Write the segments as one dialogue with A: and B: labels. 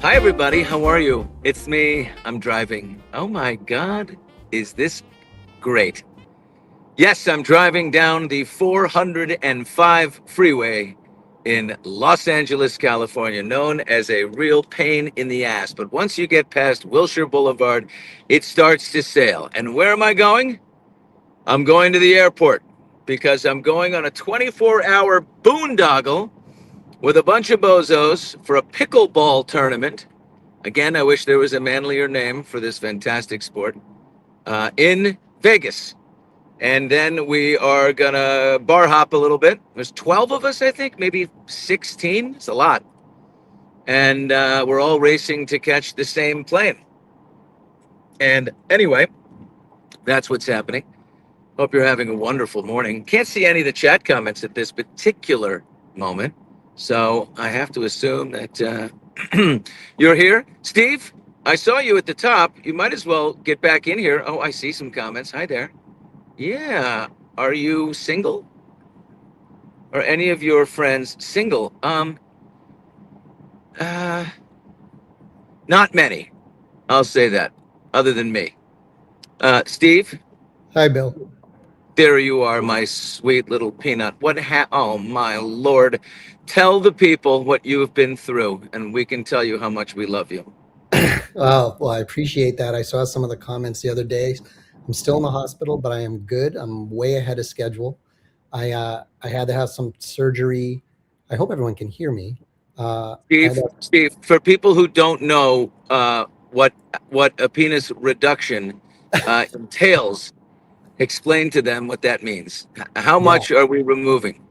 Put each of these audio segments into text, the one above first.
A: Hi, everybody. How are you? It's me. I'm driving. Oh my God. Is this great? Yes, I'm driving down the 405 freeway in Los Angeles, California, known as a real pain in the ass. But once you get past Wilshire Boulevard, it starts to sail. And where am I going? I'm going to the airport because I'm going on a 24-hour boondoggle with a bunch of bozos for a pickleball tournament. Again, I wish there was a manlier name for this fantastic sport in Vegas. And then we are going to bar hop a little bit. There's 12 of us, I think, maybe 16. It's a lot. And we're all racing to catch the same plane. And anyway, that's what's happening. Hope you're having a wonderful morning. Can't see any of the chat comments at this particular moment. So I have to assume that you're here. Steve, I saw you at the top. You might as well get back in here. Oh, I see some comments. Hi there. Yeah. Are you single? Or any of your friends single? Uh, Not many. I'll say that, other than me. Steve,
B: Hi, Bill.
A: there you are, my sweet little peanut. Oh my Lord. Tell the people what you have been through, and we can tell you how much we love you.
B: Well, I appreciate that. I saw some of the comments the other day. I'm still in the hospital, but I am good. I'm way ahead of schedule. I had to have some surgery. I hope everyone can hear me. I had
A: Steve, for people who don't know what a penis reduction entails, explain to them what that means. How
B: yeah,
A: much are we removing?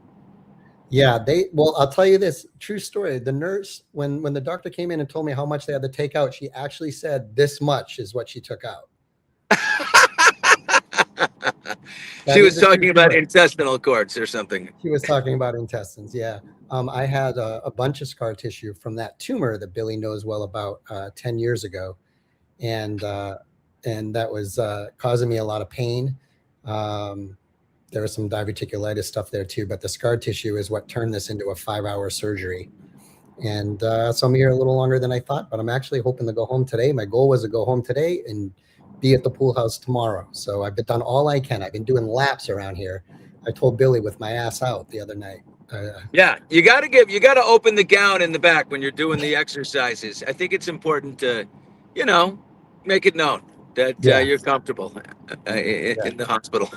B: yeah. Well, I'll tell you this true story. The nurse, when the doctor came in and told me how much they had to take out, she actually said this much is what she took out.
A: She
B: That is
A: was
B: a true
A: talking about
B: story.
A: intestinal cords or something.
B: She was talking about intestines. Yeah. I had a bunch of scar tissue from that tumor that Billy knows well about 10 years ago. And that was causing me a lot of pain. Um, there was some diverticulitis stuff there too, but the scar tissue is what turned this into a 5-hour surgery. And so I'm here a little longer than I thought, but I'm actually hoping to go home today. My goal was to go home today and be at the pool house tomorrow. So I've done all I can. I've been doing laps around here. I told Billy with my ass out the other night.
A: Yeah, you got to open the gown in the back when you're doing the exercises. I think it's important to, you know, make it known that
B: Yeah,
A: you're comfortable
B: yeah,
A: in the hospital.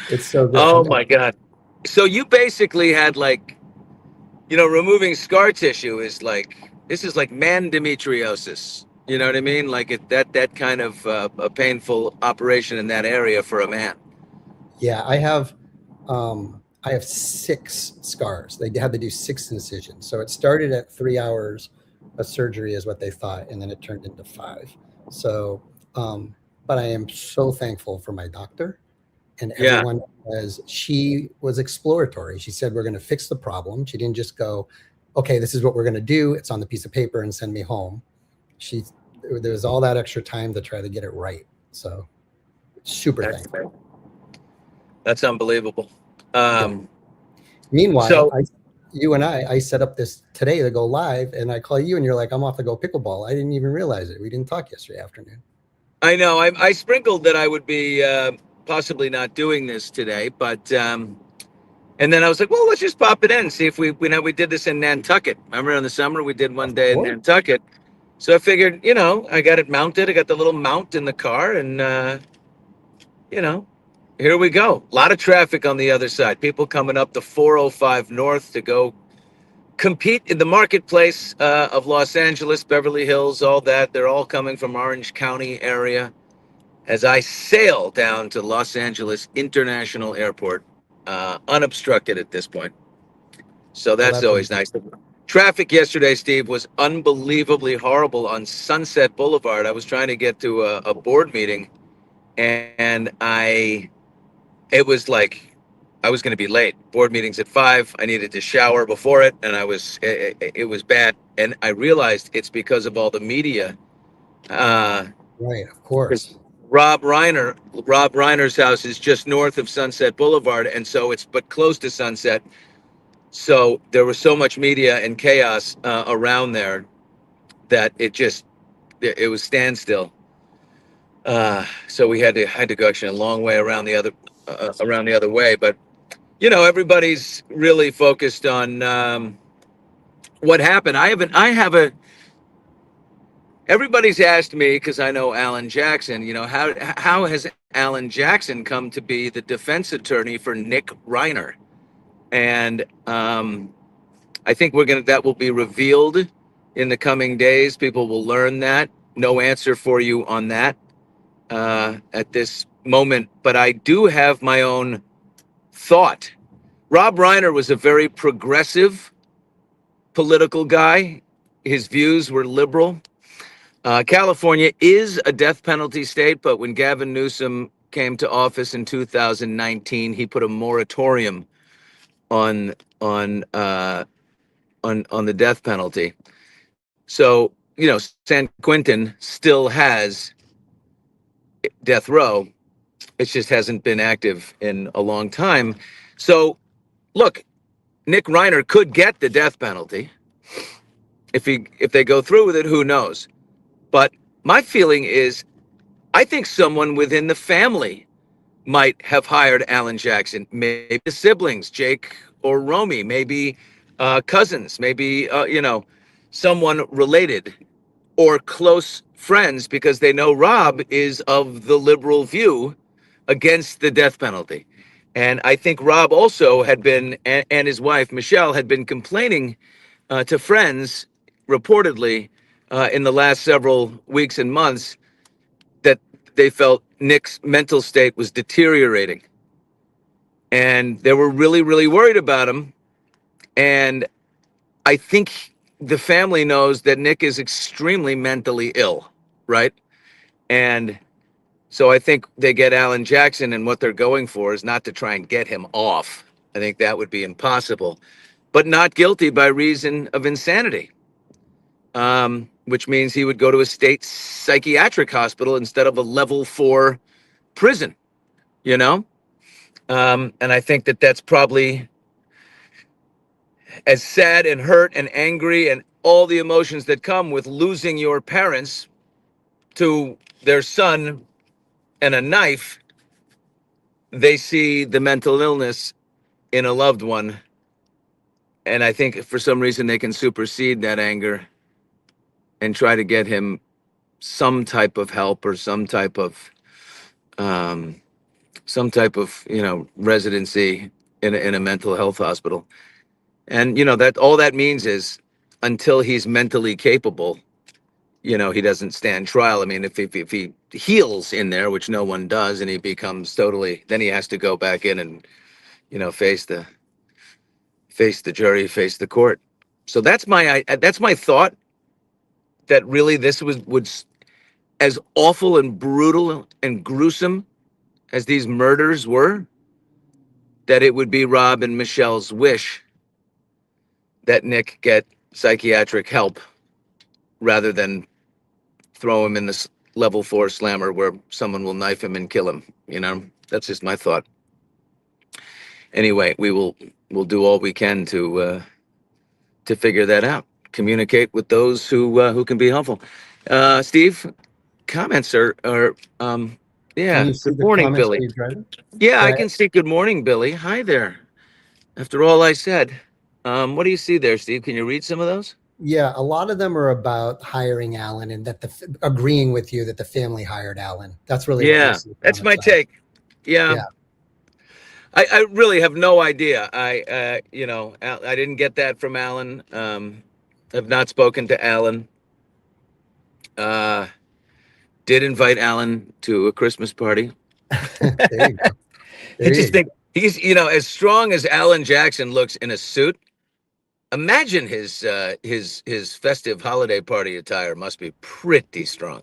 B: it's so good.
A: Oh my God. So you basically had like, removing scar tissue is like, this is like mandometriosis. You know what I mean? Like that kind of a painful operation in that area for a man.
B: Yeah, I have 6 scars. They had to do 6 incisions. So it started at 3 hours of surgery is what they thought, and then it turned into 5. So, but I am so thankful for my doctor and
A: Yeah.
B: everyone, as she was exploratory. She said, we're going to fix the problem. She didn't just go, okay, this is what we're going to do. It's on the piece of paper and send me home. She, there was all that extra time to try to get it right. So super
A: That's
B: thankful.
A: that's unbelievable.
B: Yeah.
A: Um,
B: Meanwhile,
A: so
B: I set up this today to go live, and I call you, and you're like, I'm off to go pickleball. I didn't even realize it. We didn't talk yesterday afternoon.
A: I know I sprinkled that I would be possibly not doing this today, but and then I was like, well, let's just pop it in, see if we did this in Nantucket. Remember in the summer we did one
B: Of
A: day in
B: course.
A: Nantucket. So I figured, I got it mounted. I got the little mount in the car, and you know, here we go. A lot of traffic on the other side. People coming up the 405 north to go compete in the marketplace of Los Angeles, Beverly Hills, all that. They're all coming from Orange County area as I sail down to Los Angeles International Airport, unobstructed at this point. So
B: Well,
A: that's
B: that's
A: always
B: amazing.
A: nice. Traffic yesterday, Steve, was unbelievably horrible on Sunset Boulevard. I was trying to get to a board meeting, and it was like I was going to be late. Board meeting's at 5. I needed to shower before it, and it was bad. And I realized it's because of all the media. Uh,
B: Right, of
A: because
B: course.
A: Rob Reiner's house is just north of Sunset Boulevard, and so it's but close to Sunset. So there was so much media and chaos around there that it was standstill. So we had to go actually a long way around the other way. But everybody's really focused on what happened. Everybody's asked me, because I know Alan Jackson. How has Alan Jackson come to be the defense attorney for Nick Reiner? And I think that will be revealed in the coming days. People will learn that. No answer for you on that at this moment, but I do have my own thought. Rob Reiner was a very progressive political guy. His views were liberal. California is a death penalty state, but when Gavin Newsom came to office in 2019, he put a moratorium on on uh, on the death penalty. So San Quentin still has death row. It just hasn't been active in a long time. So look, Nick Reiner could get the death penalty if they go through with it. Who knows? But my feeling is, I think someone within the family might have hired Alan Jackson. Maybe the siblings, Jake or Romy, maybe cousins, maybe someone related or close friends, because they know Rob is of the liberal view against the death penalty. And I think Rob also had been, and his wife Michelle had been complaining to friends, reportedly, in the last several weeks and months, that they felt Nick's mental state was deteriorating, and they were really, really worried about him. And I think the family knows that Nick is extremely mentally ill, right? And so I think they get Alan Jackson, and what they're going for is not to try and get him off. I think that would be impossible, but not guilty by reason of insanity, which means he would go to a state psychiatric hospital instead of a level 4 prison, you know? And I think that that's probably, as sad and hurt and angry and all the emotions that come with losing your parents to their son and a knife, they see the mental illness in a loved one. And I think for some reason they can supersede that anger and try to get him some type of help, or um, some type of residency in a mental health hospital. And that all that means is, until he's mentally capable, he doesn't stand trial. I mean, if he heals in there, which no one does, and he becomes totally, then he has to go back in and face the jury, face the court. So that's my thought, that really this would, as awful and brutal and gruesome as these murders were, that it would be Rob and Michelle's wish that Nick get psychiatric help rather than throw him in this level 4 slammer where someone will knife him and kill him. That's just my thought. Anyway, we'll do all we can to figure that out. Communicate with those who can be helpful. Steve, comments are
B: Can
A: yeah.
B: you see
A: Good
B: the
A: morning,
B: comments
A: Billy.
B: while you're driving?
A: Yeah, I
B: Yeah,
A: can see. Good morning, Billy. Hi there. After all I said, what do you see there, Steve? Can you read some of those?
B: yeah. A lot of them are about hiring Alan, and that agreeing with you that the family hired Alan. That's really what
A: Yeah,
B: most of the
A: that's my
B: comments are.
A: take. Yeah,
B: Yeah.
A: I really have no idea. I didn't get that from Alan. I've not spoken to Alan. Uh, did invite Alan to a Christmas party.
B: There you go.
A: I
B: There
A: just
B: you go.
A: think he's, as strong as Alan Jackson looks in a suit. Imagine his festive holiday party attire must be pretty strong.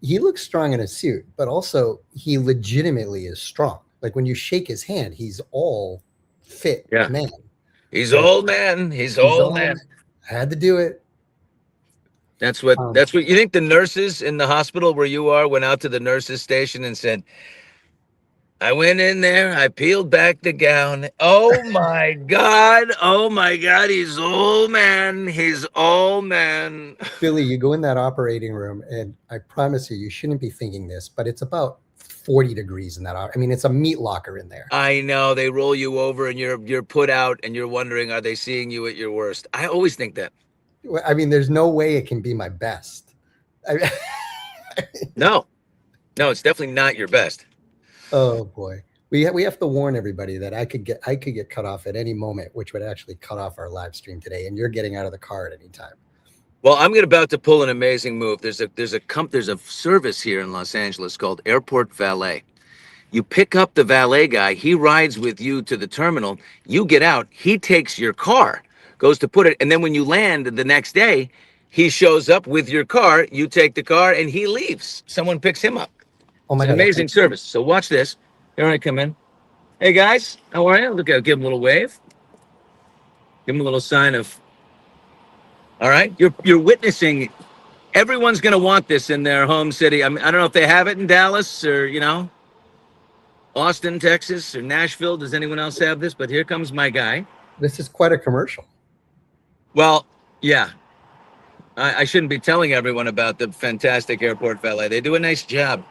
B: He looks strong in a suit, but also he legitimately is strong. Like when you shake his hand, he's all fit
A: Yeah,
B: man.
A: he's
B: But
A: old man. He's
B: he's
A: old
B: all
A: man.
B: I had to do it.
A: That's what
B: Um,
A: that's what you think. The nurses in the hospital where you are went out to the nurses station and said, I went in there. I peeled back the gown. Oh my God. Oh my God. He's old man. He's old man.
B: Billy, you go in that operating room, and I promise you, you shouldn't be thinking this, but it's about 40 degrees in that. I mean, it's a meat locker in there.
A: I know they roll you over and you're put out and you're wondering, are they seeing you at your worst? I always think that.
B: I mean, there's no way it can be my best. I,
A: No, no, it's definitely not your best.
B: oh boy, we have to warn everybody that I could get cut off at any moment, which would actually cut off our live stream today. And you're getting out of the car at any time.
A: Well, I'm about to pull an amazing move. There's a service here in Los Angeles called Airport Valet. You pick up the valet guy, he rides with you to the terminal, you get out, he takes your car, goes to put it, and then when you land the next day, he shows up with your car, you take the car, and he leaves. Someone picks him up.
B: Oh my
A: It's an
B: God,
A: amazing service. So watch this. Here I come in. Hey guys, how are you? Look, I'll give him a little wave. Give him a little sign of, all right, you're witnessing, everyone's going to want this in their home city. I mean, I don't know if they have it in Dallas or, Austin, Texas, or Nashville. Does anyone else have this? But here comes my guy.
B: this is quite a commercial.
A: Well, yeah. I shouldn't be telling everyone about the fantastic airport valet. They do a nice job.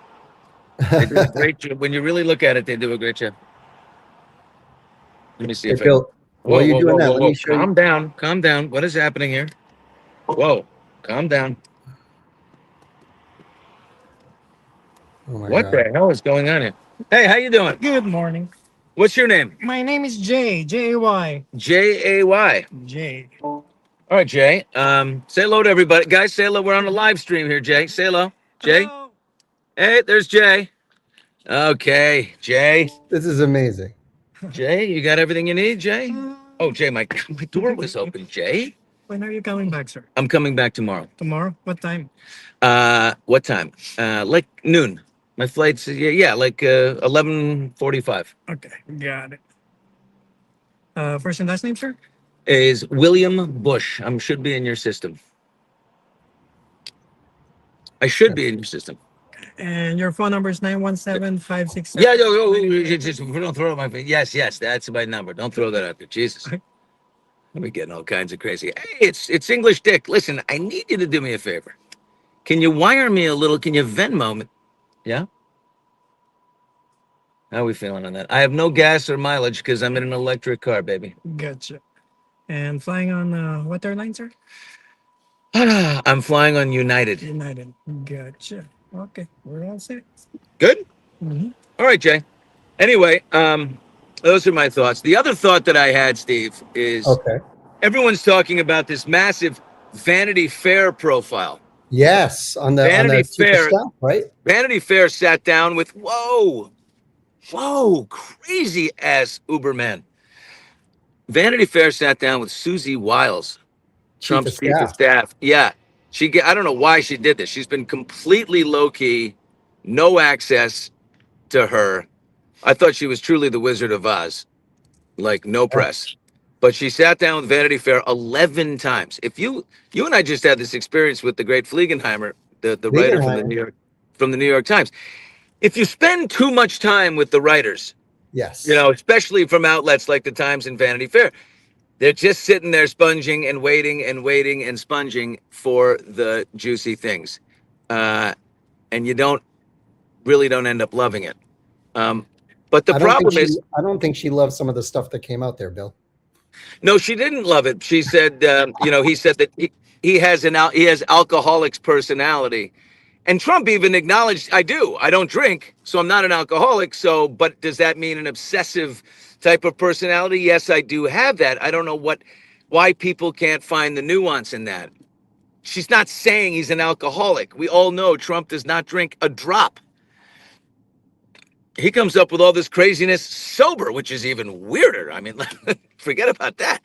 A: They do a great job. When you really look at it, they do a great job. Let me see
B: Hey,
A: if
B: Bill, while you're doing that, let me show
A: Calm
B: you.
A: down. Calm down. What is happening here? Whoa. Calm down.
B: Oh my
A: What
B: God.
A: the hell is going on here? Hey, how you doing?
C: Good morning.
A: What's your name?
C: My name is Jay. J-A-Y.
A: J-A-Y.
C: Jay.
A: All right, Jay. Say hello to everybody. Guys, say hello. We're on a live stream here, Jay. Say hello. Jay.
C: Hello.
A: Hey, there's Jay. Okay, Jay.
B: This is amazing.
A: Jay, you got everything you need, Jay? Oh, Jay, my door was open, Jay.
C: When are you coming back, sir?
A: I'm coming back tomorrow.
C: Tomorrow? What time?
A: What time? Like noon. My flight's like 11:45.
C: Okay, got it. First and last name, sir?
A: Is William Bush. I should be in your system. I should be in your system.
C: And your phone number is 917-567.
A: Yeah, don't throw it my face. Yes, that's my number. Don't throw that out there. Jesus. Let me getting all kinds of crazy. Hey, it's English Dick. Listen, I need you to do me a favor. Can you wire me a little? Can you Venmo me? Yeah? How are we feeling on that? I have no gas or mileage because I'm in an electric car, baby.
C: Gotcha. And flying on what airline, sir?
A: I'm flying on United.
C: United. Gotcha. Okay, we're all set.
A: Good?
C: Mhm.
A: All right, Jay. Anyway, those are my thoughts. The other thought that I had, Steve, is
B: Okay.
A: everyone's talking about this massive Vanity Fair profile.
B: Yes, on the
A: Vanity
B: super
A: Fair.
B: stuff, right?
A: Vanity Fair sat down with, whoa, crazy ass Uberman. Vanity Fair sat down with Susie Wiles, Trump's chief of staff. Yeah. I don't know why she did this. She's been completely low key, no access to her. I thought she was truly the Wizard of Oz, like no press. But she sat down with Vanity Fair 11 times. If you and I just had this experience with the great Fliegenheimer, the writer from the New York Times. If you spend too much time with the writers,
B: Yes.
A: especially from outlets like the Times and Vanity Fair, they're just sitting there sponging and waiting and waiting and sponging for the juicy things. And you don't end up loving it. But the problem is,
B: I don't think she loved some of the stuff that came out there, Bill.
A: no, she didn't love it. She said, he said that he has alcoholic's personality. And Trump even acknowledged, I don't drink, so I'm not an alcoholic. So, but does that mean an obsessive type of personality? Yes, I do have that. I don't know why people can't find the nuance in that. She's not saying he's an alcoholic. We all know Trump does not drink a drop. He comes up with all this craziness sober, which is even weirder. I mean, forget about that.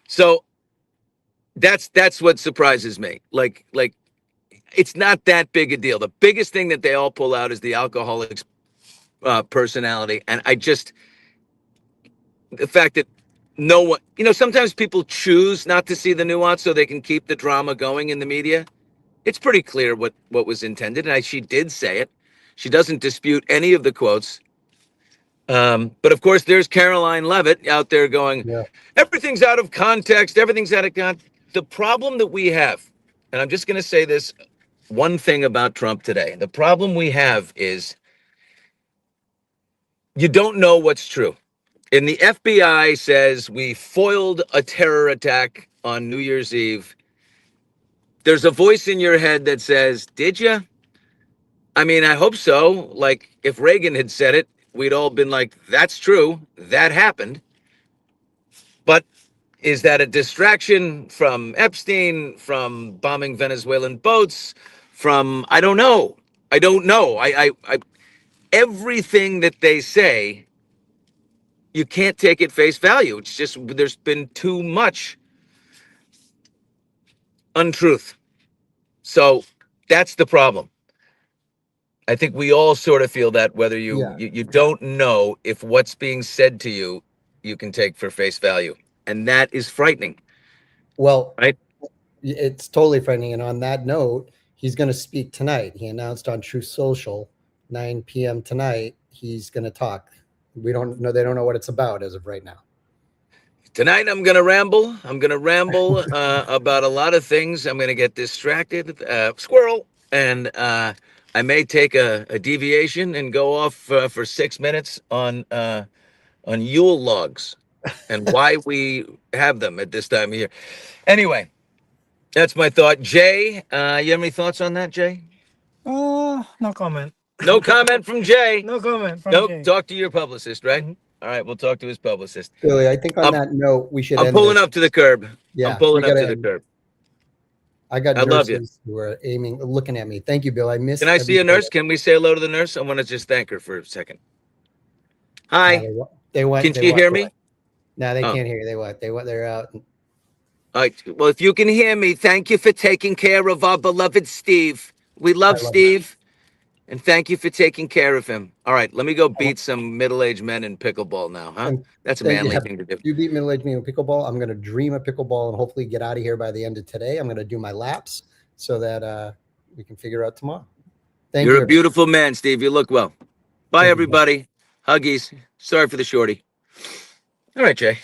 A: So that's what surprises me. Like, it's not that big a deal. The biggest thing that they all pull out is the alcoholic's personality. And the fact that no one, sometimes people choose not to see the nuance so they can keep the drama going in the media. It's pretty clear what was intended. And she did say it. She doesn't dispute any of the quotes. But of course, there's Caroline Levitt out there going,
B: Yeah.
A: everything's out of context. Everything's out of context. The problem that we have, and I'm just going to say this one thing about Trump today. The problem we have is you don't know what's true. And the FBI says we foiled a terror attack on New Year's Eve. There's a voice in your head that says, did you? I mean, I hope so. Like, if Reagan had said it, we'd all been like, that's true. That happened. But is that a distraction from Epstein, from bombing Venezuelan boats, from, I don't know. I don't know. Everything that they say, you can't take at face value. It's just, there's been too much untruth. So that's the problem. I think we all sort of feel that, whether you don't know if what's being said to you, you can take for face value. And that is frightening,
B: Well,
A: right?
B: it's totally frightening. And on that note, he's going to speak tonight. He announced on Truth Social, 9 p.m. tonight, he's going to talk. We don't know. They don't know what it's about as of right now.
A: Tonight, I'm going to ramble. I'm going to ramble about a lot of things. I'm going to get distracted, squirrel. And I may take a deviation and go off for 6 minutes on Yule logs and why we have them at this time of year. Anyway, that's my thought. Jay, you have any thoughts on that, Jay?
C: No comment.
A: No comment from Jay.
C: No comment from
A: Nope.
C: Jay.
A: Talk to your publicist, right?
C: Mhm.
A: All right, we'll talk to his publicist.
B: Billy, I think on that note, we should
A: I'm
B: end
A: pulling
B: this.
A: up to the curb.
B: Yeah,
A: I'm pulling
B: we
A: up
B: gotta
A: to the
B: end.
A: curb.
B: I got
A: I love you.
B: nurses who are looking at me. Thank you, Bill. I missed.
A: Can I see a
B: everything.
A: nurse? Can we say hello to the nurse? I want to just thank her for a second. Hi.
B: They went.
A: Can
B: they
A: she
B: went-
A: hear me?
B: No, they
A: Oh.
B: can't hear you. They're out.
A: All right. Well, if you can hear me, thank you for taking care of our beloved Steve. We love
B: I love
A: Steve. And thank you for taking care of him. All right, let me go beat some middle-aged men in pickleball now, huh?
B: And
A: That's a
B: thank you.
A: manly thing to do.
B: You beat middle-aged me in pickleball. I'm going to dream of pickleball and hopefully get out of here by the end of today. I'm going to do my laps so that we can figure out tomorrow. Thank
A: You're
B: you.
A: a beautiful man, Steve. You look well. Bye,
B: Thank you,
A: everybody. Huggies. Sorry for the shorty. All right, Jay.